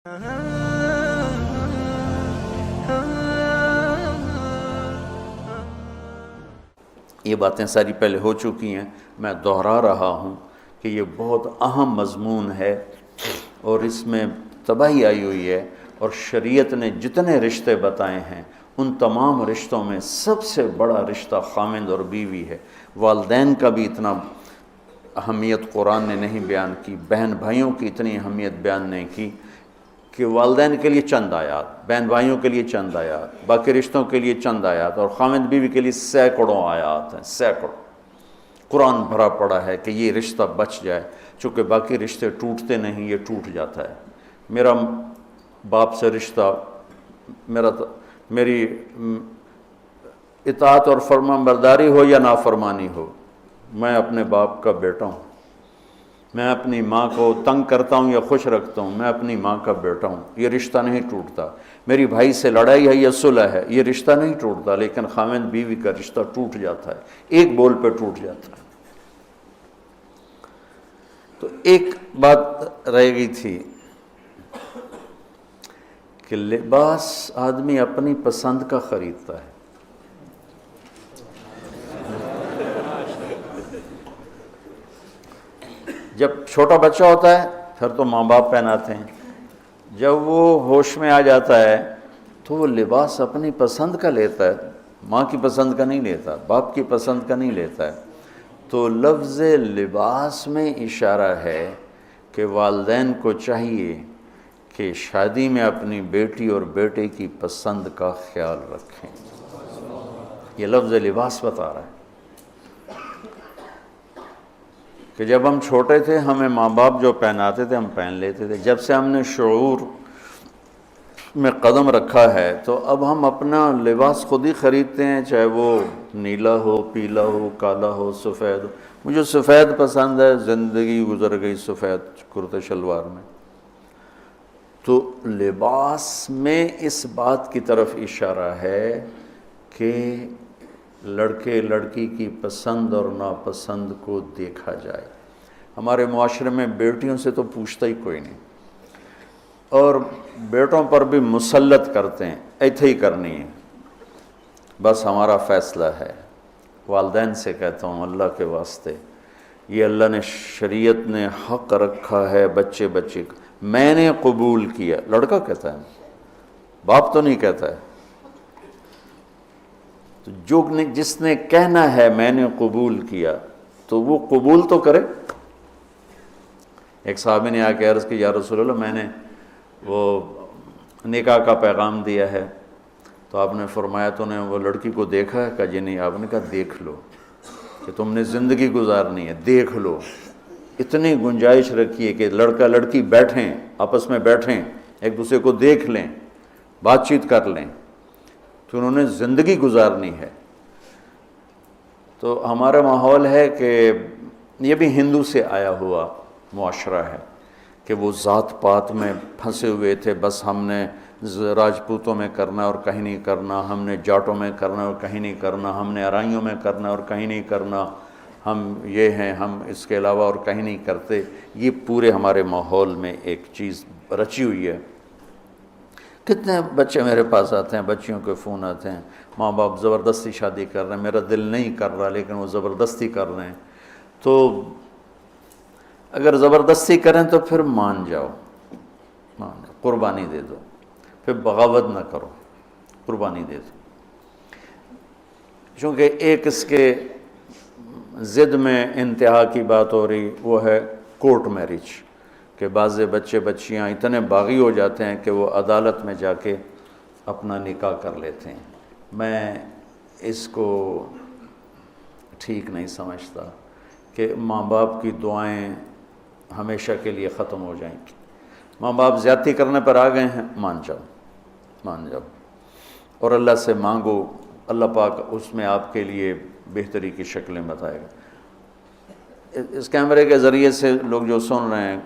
یہ باتیں ساری پہلے ہو چکی ہیں، میں دہرا رہا ہوں کہ یہ بہت اہم مضمون ہے اور اس میں تباہی آئی ہوئی ہے، اور شریعت نے جتنے رشتے بتائے ہیں ان تمام رشتوں میں سب سے بڑا رشتہ خامند اور بیوی ہے۔ والدین کا بھی اتنا اہمیت قرآن نے نہیں بیان کی، بہن بھائیوں کی اتنی اہمیت بیان نہیں کی کہ والدین کے لیے چند آیات، بہن بھائیوں کے لیے چند آیات، باقی رشتوں کے لیے چند آیات، اور خامند بیوی کے لیے سینکڑوں آیات ہیں، سینکڑوں۔ قرآن بھرا پڑا ہے کہ یہ رشتہ بچ جائے، چونکہ باقی رشتے ٹوٹتے نہیں، یہ ٹوٹ جاتا ہے۔ میرا باپ سے رشتہ، میری اطاعت اور فرمان برداری ہو یا نافرمانی ہو، میں اپنے باپ کا بیٹا ہوں۔ میں اپنی ماں کو تنگ کرتا ہوں یا خوش رکھتا ہوں، میں اپنی ماں کا بیٹا ہوں، یہ رشتہ نہیں ٹوٹتا۔ میری بھائی سے لڑائی ہے یا صلح ہے، یہ رشتہ نہیں ٹوٹتا، لیکن خامند بیوی کا رشتہ ٹوٹ جاتا ہے، ایک بول پہ ٹوٹ جاتا ہے۔ تو ایک بات رہ گئی تھی کہ لباس آدمی اپنی پسند کا خریدتا ہے۔ جب چھوٹا بچہ ہوتا ہے پھر تو ماں باپ پہناتے ہیں، جب وہ ہوش میں آ جاتا ہے تو وہ لباس اپنی پسند کا لیتا ہے، ماں کی پسند کا نہیں لیتا، باپ کی پسند کا نہیں لیتا ہے۔ تو لفظ لباس میں اشارہ ہے کہ والدین کو چاہیے کہ شادی میں اپنی بیٹی اور بیٹے کی پسند کا خیال رکھیں۔ یہ لفظ لباس بتا رہا ہے کہ جب ہم چھوٹے تھے ہمیں ماں باپ جو پہناتے تھے ہم پہن لیتے تھے، جب سے ہم نے شعور میں قدم رکھا ہے تو اب ہم اپنا لباس خود ہی خریدتے ہیں، چاہے وہ نیلا ہو، پیلا ہو، کالا ہو، سفید ہو۔ مجھے سفید پسند ہے، زندگی گزر گئی سفید کرتے شلوار میں۔ تو لباس میں اس بات کی طرف اشارہ ہے کہ لڑکے لڑکی کی پسند اور ناپسند کو دیکھا جائے۔ ہمارے معاشرے میں بیٹیوں سے تو پوچھتا ہی کوئی نہیں، اور بیٹوں پر بھی مسلط کرتے ہیں، ایتھے ہی کرنی ہے، بس ہمارا فیصلہ ہے۔ والدین سے کہتا ہوں اللہ کے واسطے، یہ اللہ نے شریعت نے حق رکھا ہے بچے بچے کا، میں نے قبول کیا، لڑکا کہتا ہے، باپ تو نہیں کہتا ہے۔ تو جس نے کہنا ہے میں نے قبول کیا تو وہ قبول تو کرے۔ ایک صحابی نے آ کے عرض کی یا رسول اللہ میں نے وہ نکاح کا پیغام دیا ہے، تو آپ نے فرمایا تو نے وہ لڑکی کو دیکھا ہے؟ کہا جی نہیں۔ آپ نے کہا دیکھ لو، کہ تم نے زندگی گزارنی ہے، دیکھ لو۔ اتنی گنجائش رکھی ہے کہ لڑکا لڑکی بیٹھیں، آپس میں بیٹھیں، ایک دوسرے کو دیکھ لیں، بات چیت کر لیں، تو انہوں نے زندگی گزارنی ہے۔ تو ہمارا ماحول ہے کہ یہ بھی ہندو سے آیا ہوا معاشرہ ہے کہ وہ ذات پات میں پھنسے ہوئے تھے، بس ہم نے راجپوتوں میں کرنا اور کہیں نہیں کرنا، ہم نے جاٹوں میں کرنا اور کہیں نہیں کرنا، ہم نے ارائیوں میں کرنا اور کہیں نہیں کرنا، ہم یہ ہیں، ہم اس کے علاوہ اور کہیں نہیں کرتے۔ یہ پورے ہمارے ماحول میں ایک چیز رچی ہوئی ہے۔ کتنے بچے میرے پاس آتے ہیں، بچیوں کے فون آتے ہیں، ماں باپ زبردستی شادی کر رہے ہیں، میرا دل نہیں کر رہا لیکن وہ زبردستی کر رہے ہیں۔ تو اگر زبردستی کریں تو پھر مان جاؤ، قربانی دے دو، پھر بغاوت نہ کرو، قربانی دے دو۔ چونکہ ایک اس کے ضد میں انتہا کی بات ہو رہی، وہ ہے کورٹ میرج، کہ بعض بچے بچیاں اتنے باغی ہو جاتے ہیں کہ وہ عدالت میں جا کے اپنا نکاح کر لیتے ہیں۔ میں اس کو ٹھیک نہیں سمجھتا کہ ماں باپ کی دعائیں ہمیشہ کے لیے ختم ہو جائیں گی۔ ماں باپ زیادتی کرنے پر آ گئے ہیں، مان جاؤ، مان جاؤ، اور اللہ سے مانگو، اللہ پاک اس میں آپ کے لیے بہتری کی شکلیں بتائے گا۔ اس کیمرے کے ذریعے سے لوگ جو سن رہے ہیں،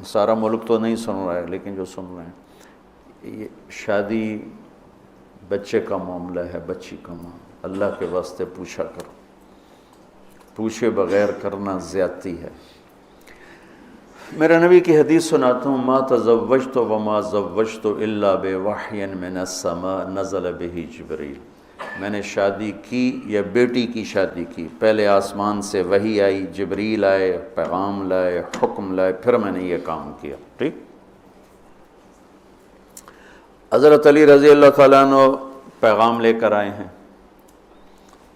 سارا ملک تو نہیں سن رہا ہے لیکن جو سن رہے ہیں، یہ شادی بچے کا معاملہ ہے، بچی کا معاملہ، اللہ کے واسطے پوچھا کرو، پوچھے بغیر کرنا زیادتی ہے۔ میرے نبی کی حدیث سناتا ہوں، ما تزوجت وما زوجت الا بوحی من السماء نزل به جبریل، میں نے شادی کی یا بیٹی کی شادی کی، پہلے آسمان سے وحی آئی، جبریل آئے، پیغام لائے، حکم لائے، پھر میں نے یہ کام کیا۔ ٹھیک۔ حضرت علی رضی اللہ تعالیٰ عنہ پیغام لے کر آئے ہیں۔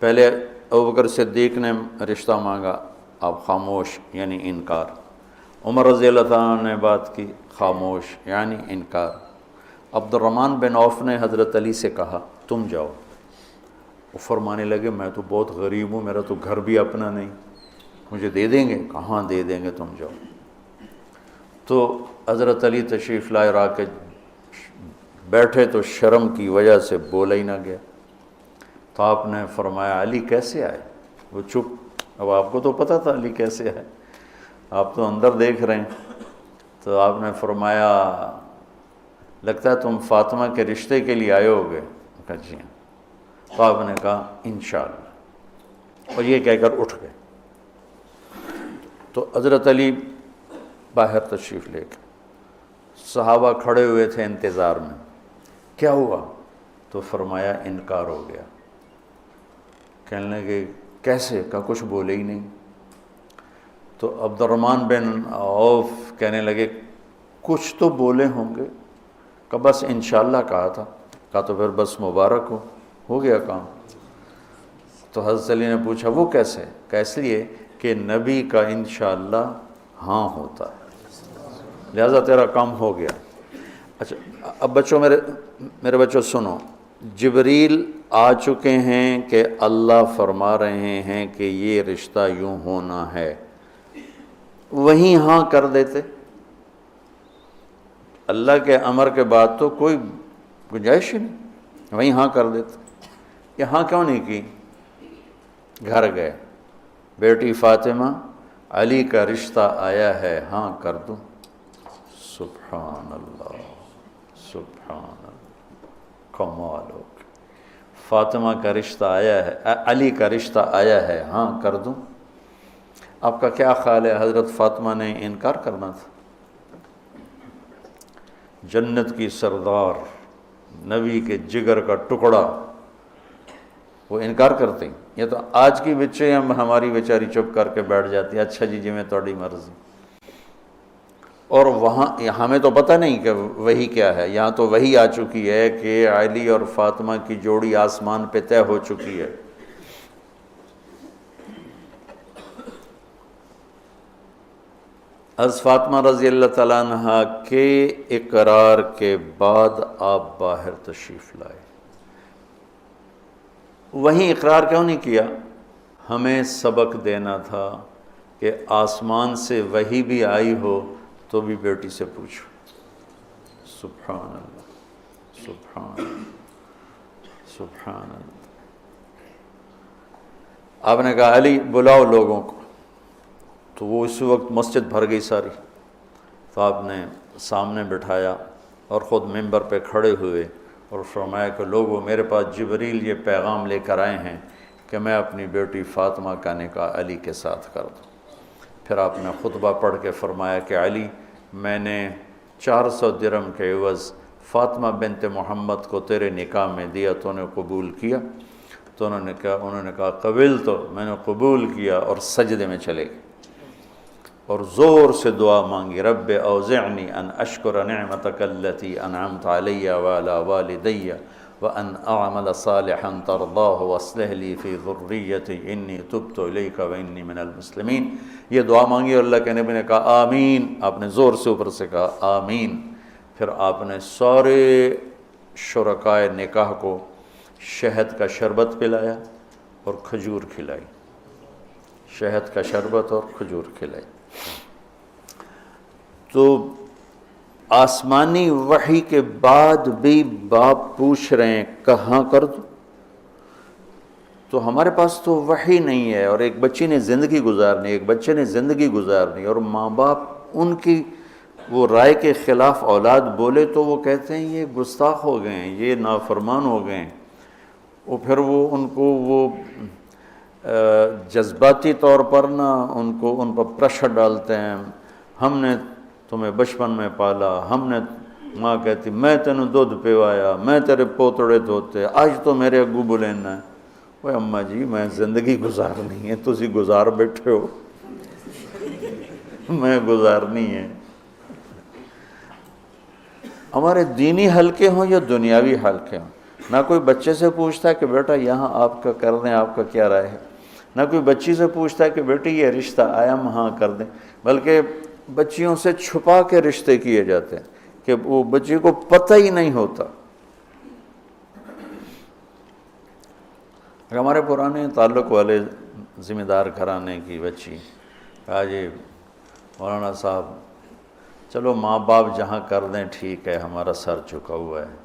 پہلے ابوبکر صدیق نے رشتہ مانگا، آپ خاموش یعنی انکار۔ عمر رضی اللہ تعالیٰ عنہ نے بات کی، خاموش یعنی انکار۔ عبد الرحمن بن عوف نے حضرت علی سے کہا تم جاؤ۔ وہ فرمانے لگے میں تو بہت غریب ہوں، میرا تو گھر بھی اپنا نہیں، مجھے دے دیں گے؟ کہاں دے دیں گے، تم جاؤ۔ تو حضرت علی تشریف لائے، را کے بیٹھے تو شرم کی وجہ سے بولا ہی نہ گیا۔ تو آپ نے فرمایا علی کیسے آئے؟ وہ چپ۔ اب آپ کو تو پتہ تھا علی کیسے آئے، آپ تو اندر دیکھ رہے ہیں۔ تو آپ نے فرمایا لگتا ہے تم فاطمہ کے رشتے کے لیے آئے ہوگے؟ کہا جی ہاں۔ تو آپ نے کہا انشاءاللہ، اور یہ کہہ کر اٹھ گئے۔ تو حضرت علی باہر تشریف لے کے، صحابہ کھڑے ہوئے تھے انتظار میں، کیا ہوا؟ تو فرمایا انکار ہو گیا۔ کہنے لگے کیسے؟ کہا کچھ بولے ہی نہیں۔ تو عبد الرحمن بن عوف کہنے لگے کچھ تو بولے ہوں گے؟ کہا بس انشاءاللہ کہا تھا۔ کہا تو پھر بس مبارک ہو گیا کام۔ تو حضرت علی نے پوچھا وہ کیسے؟ کہا اس لیے کہ نبی کا انشاءاللہ ہاں ہوتا ہے، لہذا تیرا کام ہو گیا۔ اچھا اب بچوں، میرے بچوں سنو، جبریل آ چکے ہیں کہ اللہ فرما رہے ہیں کہ یہ رشتہ یوں ہونا ہے، وہیں ہاں کر دیتے۔ اللہ کے امر کے بعد تو کوئی گنجائش ہی نہیں، وہیں ہاں کر دیتے۔ یہاں کیوں نہیں کی؟ گھر گئے، بیٹی فاطمہ علی کا رشتہ آیا ہے، ہاں کر دوں۔ سبحان اللہ، سبحان اللہ، کمال ہو گیا۔ فاطمہ کا رشتہ آیا ہے، علی کا رشتہ آیا ہے، ہاں کر دوں۔ آپ کا کیا خیال ہے حضرت فاطمہ نے انکار کرنا تھا؟ جنت کی سردار، نبی کے جگر کا ٹکڑا، وہ انکار کرتے ہیں؟ یہ تو آج کی بچے ہماری بیچاری چپ کر کے بیٹھ جاتی ہے، اچھا جی جی میں تھوڑی مرضی۔ اور وہاں ہمیں تو پتہ نہیں کہ وہی کیا ہے، یہاں تو وہی آ چکی ہے کہ علی اور فاطمہ کی جوڑی آسمان پہ طے ہو چکی ہے۔ حضرت فاطمہ رضی اللہ تعالیٰ عنہ کے اقرار کے بعد آپ باہر تشریف لائے۔ وہیں اقرار کیوں نہیں کیا؟ ہمیں سبق دینا تھا کہ آسمان سے وحی بھی آئی ہو تو بھی بیٹی سے پوچھو۔ سبحان اللہ، سبحان اللہ، سبحان اللہ۔ آپ نے کہا علی بلاؤ لوگوں کو، تو وہ اس وقت مسجد بھر گئی ساری۔ تو آپ نے سامنے بٹھایا اور خود ممبر پہ کھڑے ہوئے اور فرمایا کہ لوگوں میرے پاس جبریل یہ پیغام لے کر آئے ہیں کہ میں اپنی بیٹی فاطمہ کا نکاح علی کے ساتھ کر دوں۔ پھر آپ نے خطبہ پڑھ کے فرمایا کہ علی میں نے 400 درہم کے عوض فاطمہ بنت محمد کو تیرے نکاح میں دیا، تو نے قبول کیا؟ تو انہوں نے کہا قبول، تو میں نے قبول کیا اور سجدے میں چلے گئے اور زور سے دعا مانگی، رب اوزعنی ان اشکر نعمتک التی انعمت علی وعلی والدی وان اعمل صالحا ترضاہ واصلح لی فی ذریتی انی تبت الیک وانی من المسلمین۔ یہ دعا مانگی اور اللہ کے نبی نے کہا آمین۔ آپ نے زور سے اوپر سے کہا آمین۔ پھر آپ نے سارے شرکائے نکاح کو شہد کا شربت پلایا اور کھجور کھلائی، شہد کا شربت اور کھجور کھلائی۔ تو آسمانی وحی کے بعد بھی باپ پوچھ رہے ہیں کہاں کر دوں؟ تو ہمارے پاس تو وحی نہیں ہے، اور ایک بچی نے زندگی گزارنی، ایک بچے نے زندگی گزارنی، اور ماں باپ ان کی وہ رائے کے خلاف اولاد بولے تو وہ کہتے ہیں یہ گستاخ ہو گئے ہیں، یہ نافرمان ہو گئے ہیں۔ وہ پھر وہ ان کو وہ جذباتی طور پر ان پر پریشر ڈالتے ہیں، ہم نے تمہیں بچپن میں پالا ہم نے، ماں کہتی میں تینوں دودھ پیوایا، میں تیرے پوتڑے دھوتے، آج تو میرے اگو بلینا ہے۔ وہ اماں جی میں زندگی گزارنی ہے، تسی گزار بیٹھے ہو، میں گزارنی ہے۔ ہمارے دینی حلقے ہوں یا دنیاوی حلقے ہوں، نہ کوئی بچے سے پوچھتا ہے کہ بیٹا یہاں آپ کا کر دیں، آپ کا کیا رائے ہے، نہ کوئی بچی سے پوچھتا ہے کہ بیٹی یہ رشتہ آیا ہم ہاں کر دیں، بلکہ بچیوں سے چھپا کے رشتے کیے جاتے ہیں کہ وہ بچی کو پتہ ہی نہیں ہوتا۔ ہمارے پرانے تعلق والے ذمہ دار گھرانے کی بچی کہا جی مولانا صاحب چلو ماں باپ جہاں کر دیں ٹھیک ہے، ہمارا سر جھکا ہوا ہے،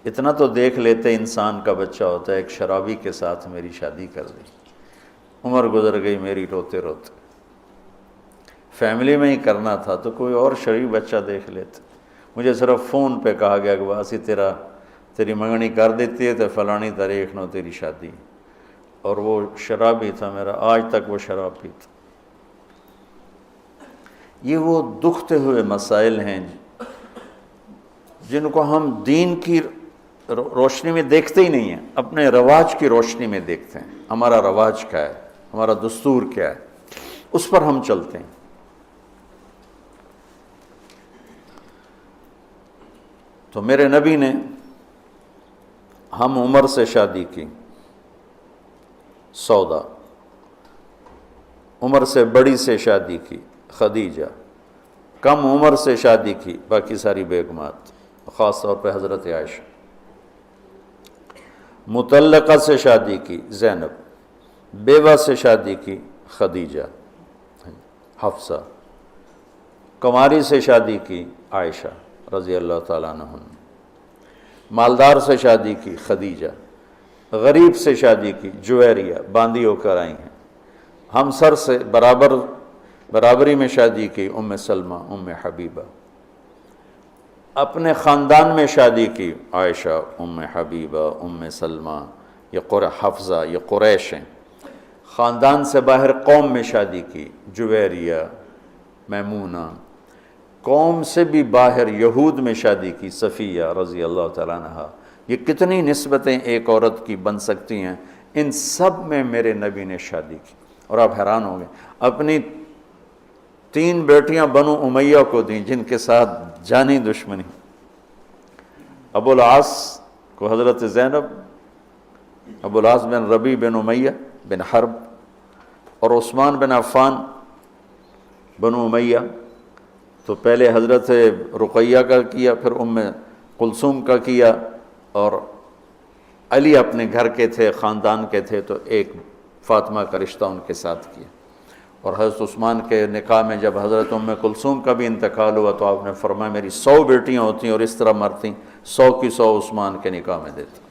اتنا تو دیکھ لیتے انسان کا بچہ ہوتا ہے۔ ایک شرابی کے ساتھ میری شادی کر دی، عمر گزر گئی میری روتے روتے، فیملی میں ہی کرنا تھا تو کوئی اور شریف بچہ دیکھ لیتے۔ مجھے صرف فون پہ کہا گیا کہ باسی تیری منگنی کر دیتی ہے تو فلانی تاریخ نو تیری شادی، اور وہ شرابی تھا میرا، آج تک وہ شراب پیتا۔ یہ وہ دکھتے ہوئے مسائل ہیں جن کو ہم دین کی روشنی میں دیکھتے ہی نہیں ہیں، اپنے رواج کی روشنی میں دیکھتے ہیں۔ ہمارا رواج کیا ہے، ہمارا دستور کیا ہے، اس پر ہم چلتے ہیں۔ تو میرے نبی نے ہم عمر سے شادی کی، سودا، عمر سے بڑی سے شادی کی، خدیجہ، کم عمر سے شادی کی باقی ساری بیگمات، خاص طور پہ حضرت عائشہ، مطلقہ سے شادی کی زینب، بیوہ سے شادی کی خدیجہ، حفصہ، کنواری سے شادی کی عائشہ رضی اللہ تعالیٰ عنہ، مالدار سے شادی کی خدیجہ، غریب سے شادی کی جویریہ، باندھی ہو کر آئی ہیں، ہمسر سے برابری میں شادی کی ام سلمہ، ام حبیبہ، اپنے خاندان میں شادی کی عائشہ، ام حبیبہ، ام سلمہ، یہ حفصہ، یہ قریش ہیں۔ خاندان سے باہر قوم میں شادی کی، جویریہ، میمونہ، قوم سے بھی باہر یہود میں شادی کی، صفیہ رضی اللہ تعالیٰ عنہ۔ یہ کتنی نسبتیں ایک عورت کی بن سکتی ہیں، ان سب میں میرے نبی نے شادی کی۔ اور آپ حیران ہوں گے، اپنی 3 بیٹیاں بنو امیہ کو دیں جن کے ساتھ جانی دشمنی، ابو العاص کو حضرت زینب، ابو العاص بن ربیع بن امیہ بن حرب، اور عثمان بن عفان بنو امیہ، تو پہلے حضرت رقیہ کا کیا، پھر ام کلثوم کا کیا، اور علی اپنے گھر کے تھے، خاندان کے تھے، تو ایک فاطمہ کا رشتہ ان کے ساتھ کیا۔ اور حضرت عثمان کے نکاح میں جب حضرت ام کلثوم کا بھی انتقال ہوا تو آپ نے فرمایا میری 100 بیٹیاں ہوتی اور اس طرح مرتی، 100 کی 100 عثمان کے نکاح میں دیتا۔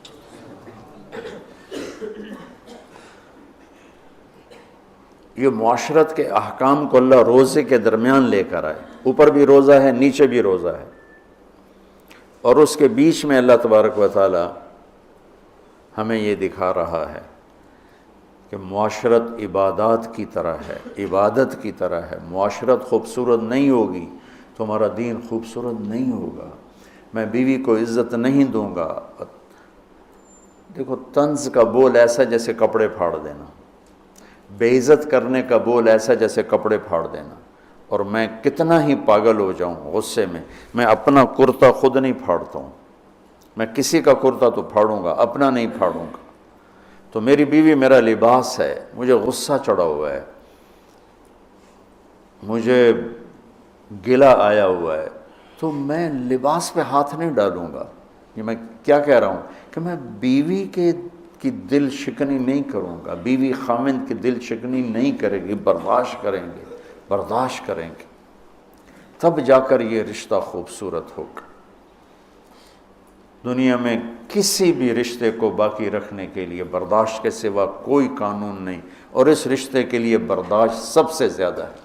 یہ معاشرت کے احکام کو اللہ روزے کے درمیان لے کر آئے، اوپر بھی روزہ ہے، نیچے بھی روزہ ہے، اور اس کے بیچ میں اللہ تبارک و تعالی ہمیں یہ دکھا رہا ہے کہ معاشرت عبادات کی طرح ہے، عبادت کی طرح ہے۔ معاشرت خوبصورت نہیں ہوگی تو ہمارا دین خوبصورت نہیں ہوگا۔ میں بیوی کو عزت نہیں دوں گا، دیکھو طنز کا بول ایسا جیسے کپڑے پھاڑ دینا، بے عزت کرنے کا بول ایسا جیسے کپڑے پھاڑ دینا۔ اور میں کتنا ہی پاگل ہو جاؤں غصے میں اپنا کرتا خود نہیں پھاڑتا ہوں، میں کسی کا کرتا تو پھاڑوں گا، اپنا نہیں پھاڑوں گا۔ تو میری بیوی میرا لباس ہے، مجھے غصہ چڑھا ہوا ہے، مجھے گلہ آیا ہوا ہے، تو میں لباس پہ ہاتھ نہیں ڈالوں گا۔ یہ میں کیا کہہ رہا ہوں کہ میں بیوی کی دل شکنی نہیں کروں گا، بیوی خاوند کی دل شکنی نہیں کرے گی، برداشت کریں گے، تب جا کر یہ رشتہ خوبصورت ہوگا۔ دنیا میں کسی بھی رشتے کو باقی رکھنے کے لیے برداشت کے سوا کوئی قانون نہیں، اور اس رشتے کے لیے برداشت سب سے زیادہ ہے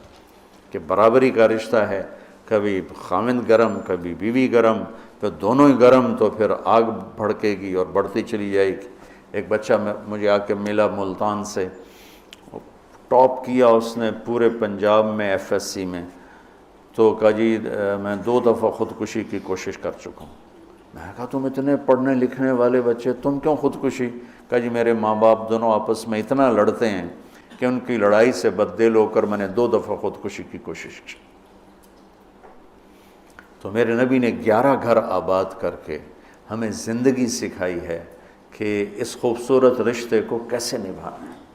کہ برابری کا رشتہ ہے، کبھی خاوند گرم کبھی بیوی گرم، پھر دونوں ہی گرم تو پھر آگ بھڑکے گی اور بڑھتی چلی جائے گی۔ ایک بچہ مجھے آ کے ملا ملتان سے، ٹاپ کیا اس نے پورے پنجاب میں FSC میں، تو کہا جی میں 2 دفعہ خودکشی کی کوشش کر چکا ہوں۔ میں نے کہا تم اتنے پڑھنے لکھنے والے بچے، تم کیوں خودکشی؟ کہا جی میرے ماں باپ دونوں آپس میں اتنا لڑتے ہیں کہ ان کی لڑائی سے بددل ہو کر میں نے 2 دفعہ خودکشی کی کوشش کی۔ تو میرے نبی نے 11 گھر آباد کر کے ہمیں زندگی سکھائی ہے کہ اس خوبصورت رشتے کو کیسے نبھانا ہے۔